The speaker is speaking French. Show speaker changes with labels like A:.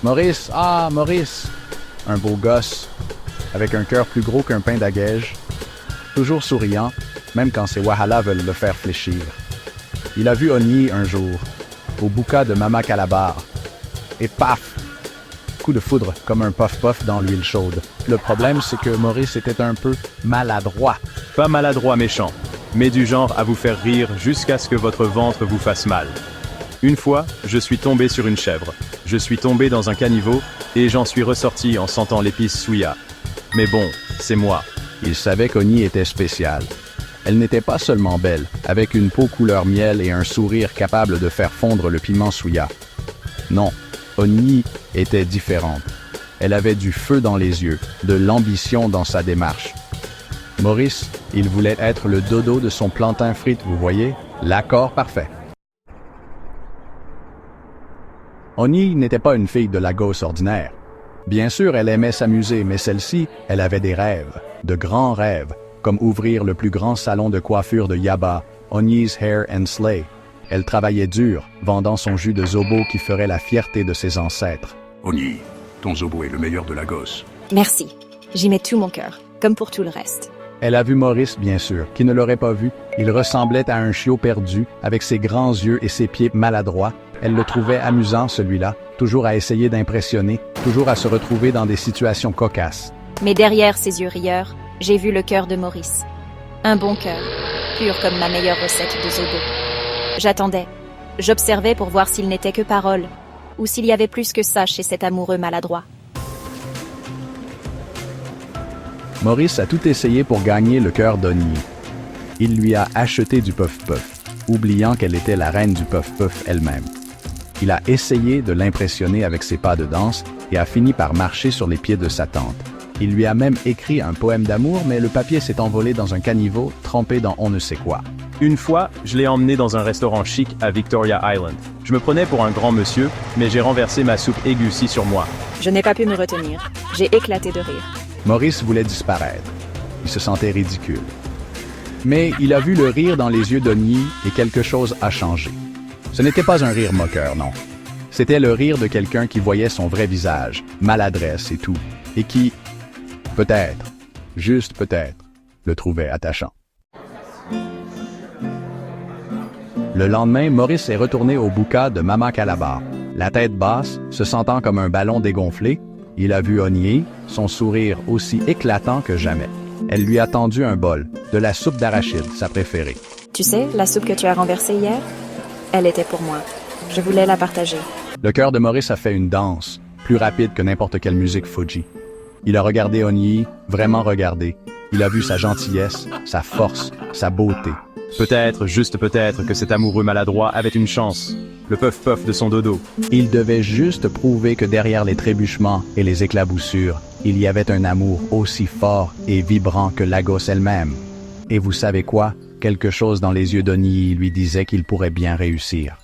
A: Maurice, ah, Maurice! Un beau gosse, avec un cœur plus gros qu'un pain d'Agège, toujours souriant, même quand ses Wahala veulent le faire fléchir. Il a vu Ogni un jour, au bouca de Mama Calabar, et paf! Coup de foudre, comme un puff-puff dans l'huile chaude. Le problème, c'est que Maurice était un peu maladroit.
B: Pas maladroit méchant, mais du genre à vous faire rire jusqu'à ce que votre ventre vous fasse mal. Une fois, je suis tombé sur une chèvre. Je suis tombé dans un caniveau, et j'en suis ressorti en sentant l'épice souya. Mais bon, c'est moi.
A: Il savait qu'Ogni était spéciale. Elle n'était pas seulement belle, avec une peau couleur miel et un sourire capable de faire fondre le piment souya. Non, Ogni était différente. Elle avait du feu dans les yeux, de l'ambition dans sa démarche. Maurice, il voulait être le dodo de son plantain frite, vous voyez? L'accord parfait. Ogni n'était pas une fille de Lagos ordinaire. Bien sûr, elle aimait s'amuser, mais celle-ci, elle avait des rêves, de grands rêves, comme ouvrir le plus grand salon de coiffure de Yaba, Ogni's Hair and Slay. Elle travaillait dur, vendant son jus de zobo qui ferait la fierté de ses ancêtres.
C: Ogni, ton zobo est le meilleur de Lagos.
D: Merci. J'y mets tout mon cœur, comme pour tout le reste.
A: Elle a vu Maurice, bien sûr, qui ne l'aurait pas vu. Il ressemblait à un chiot perdu, avec ses grands yeux et ses pieds maladroits. Elle le trouvait amusant, celui-là, toujours à essayer d'impressionner, toujours à se retrouver dans des situations cocasses.
D: Mais derrière ses yeux rieurs, j'ai vu le cœur de Maurice. Un bon cœur, pur comme ma meilleure recette de zobo. J'attendais. J'observais pour voir s'il n'était que parole, ou s'il y avait plus que ça chez cet amoureux maladroit.
A: Maurice a tout essayé pour gagner le cœur d'Ogni. Il lui a acheté du puff-puff, oubliant qu'elle était la reine du puff-puff elle-même. Il a essayé de l'impressionner avec ses pas de danse et a fini par marcher sur les pieds de sa tante. Il lui a même écrit un poème d'amour, mais le papier s'est envolé dans un caniveau trempé dans on ne sait quoi.
B: Une fois, je l'ai emmené dans un restaurant chic à Victoria Island. Je me prenais pour un grand monsieur, mais j'ai renversé ma soupe égusie sur moi.
D: Je n'ai pas pu me retenir. J'ai éclaté de rire.
A: Maurice voulait disparaître. Il se sentait ridicule. Mais il a vu le rire dans les yeux d'Ogni et quelque chose a changé. Ce n'était pas un rire moqueur, non. C'était le rire de quelqu'un qui voyait son vrai visage, maladresse et tout, et qui, peut-être, juste peut-être, le trouvait attachant. Le lendemain, Maurice est retourné au bouca de Mama Calabar. La tête basse, se sentant comme un ballon dégonflé, il a vu Ogni, son sourire aussi éclatant que jamais. Elle lui a tendu un bol, de la soupe d'arachide, sa préférée.
D: Tu sais, la soupe que tu as renversée hier? Elle était pour moi. Je voulais la partager.
A: Le cœur de Maurice a fait une danse, plus rapide que n'importe quelle musique Fuji. Il a regardé Ogni, vraiment regardé. Il a vu sa gentillesse, sa force, sa beauté.
B: Peut-être, juste peut-être, que cet amoureux maladroit avait une chance. Le puff-puff de son dodo.
A: Il devait juste prouver que derrière les trébuchements et les éclaboussures, il y avait un amour aussi fort et vibrant que Lagos elle-même. Et vous savez quoi? Quelque chose dans les yeux d'Ogni lui disait qu'il pourrait bien réussir.